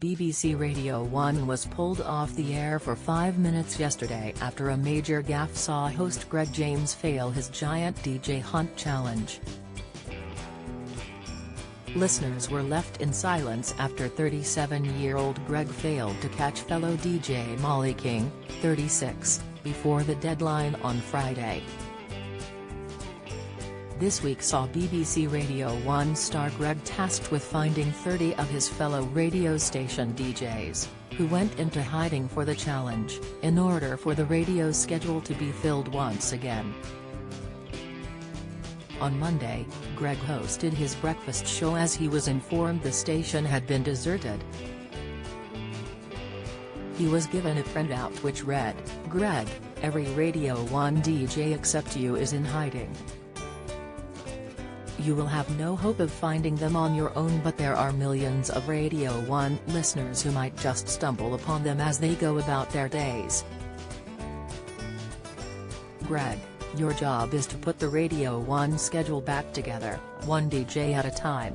BBC Radio 1 was pulled off the air for 5 minutes yesterday after a major gaffe saw host Greg James fail his giant DJ hunt challenge. Listeners were left in silence after 37-year-old Greg failed to catch fellow DJ Molly King, 36, before the deadline on Friday. This week saw BBC Radio 1 star Greg tasked with finding 30 of his fellow radio station DJs, who went into hiding for the challenge, in order for the radio schedule to be filled once again. On Monday, Greg hosted his breakfast show as he was informed the station had been deserted. He was given a printout which read, "Greg, every Radio 1 DJ except you is in hiding. You will have no hope of finding them on your own, but there are millions of Radio 1 listeners who might just stumble upon them as they go about their days. Greg, your job is to put the Radio 1 schedule back together, one DJ at a time."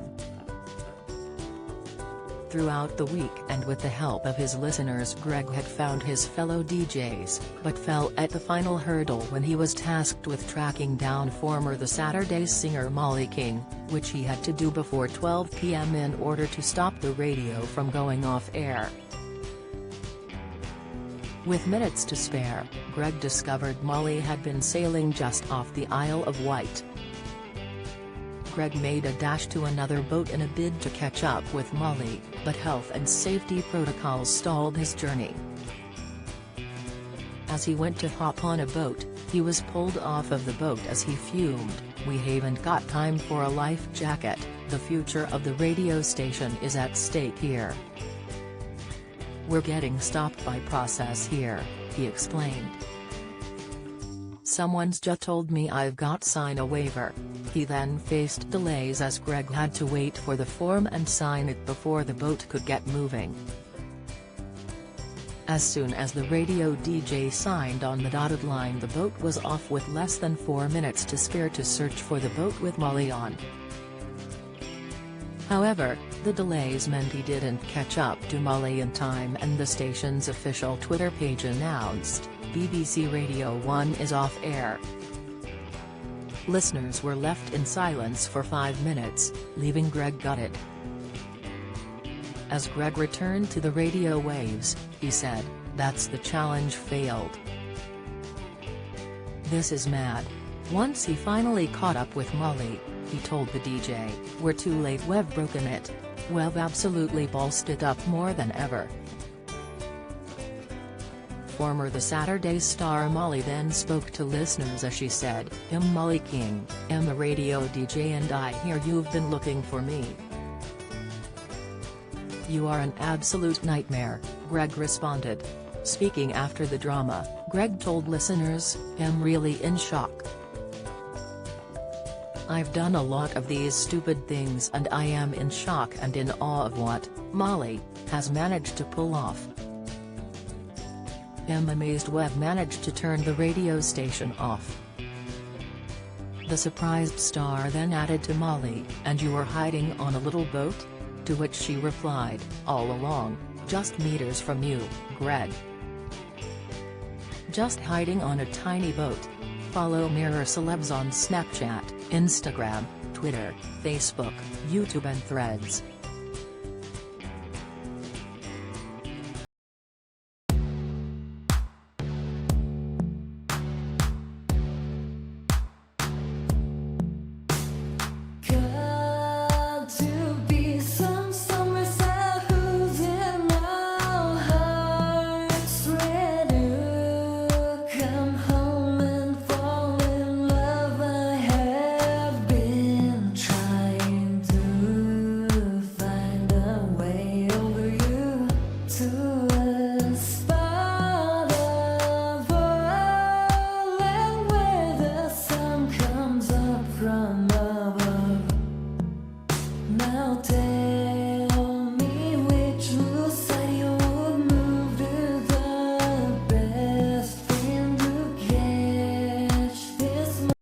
Throughout the week and with the help of his listeners, Greg had found his fellow DJs, but fell at the final hurdle when he was tasked with tracking down former The Saturdays singer Molly King, which he had to do before 12 p.m. in order to stop the radio from going off air. With minutes to spare, Greg discovered Molly had been sailing just off the Isle of Wight. Greg made a dash to another boat in a bid to catch up with Molly, but health and safety protocols stalled his journey. As he went to hop on a boat, he was pulled off of the boat as he fumed, "We haven't got time for a life jacket, the future of the radio station is at stake here. We're getting stopped by process here," he explained. "Someone's just told me I've got sign a waiver." He then faced delays as Greg had to wait for the form and sign it before the boat could get moving. As soon as the radio DJ signed on the dotted line, the boat was off with less than 4 minutes to spare to search for the boat with Molly on. However, the delays meant he didn't catch up to Molly in time, and the station's official Twitter page announced, "BBC Radio 1 is off air." Listeners were left in silence for 5 minutes, leaving Greg gutted. As Greg returned to the radio waves, he said, "That's the challenge failed. This is mad." Once he finally caught up with Molly, he told the DJ, "We're too late, we've broken it. We've absolutely ballsed it up more than ever." Former The Saturdays star Molly then spoke to listeners as she said, "I'm Molly King, I'm a radio DJ and I hear you've been looking for me. You are an absolute nightmare," Greg responded. Speaking after the drama, Greg told listeners, "I'm really in shock. I've done a lot of these stupid things and I am in shock and in awe of what Molly has managed to pull off. I'm amazed we've managed to turn the radio station off." The surprised star then added to Molly, "And you were hiding on a little boat?" To which she replied, "All along, just meters from you, Greg. Just hiding on a tiny boat." Follow Mirror Celebs on Snapchat, Instagram, Twitter, Facebook, YouTube and Threads.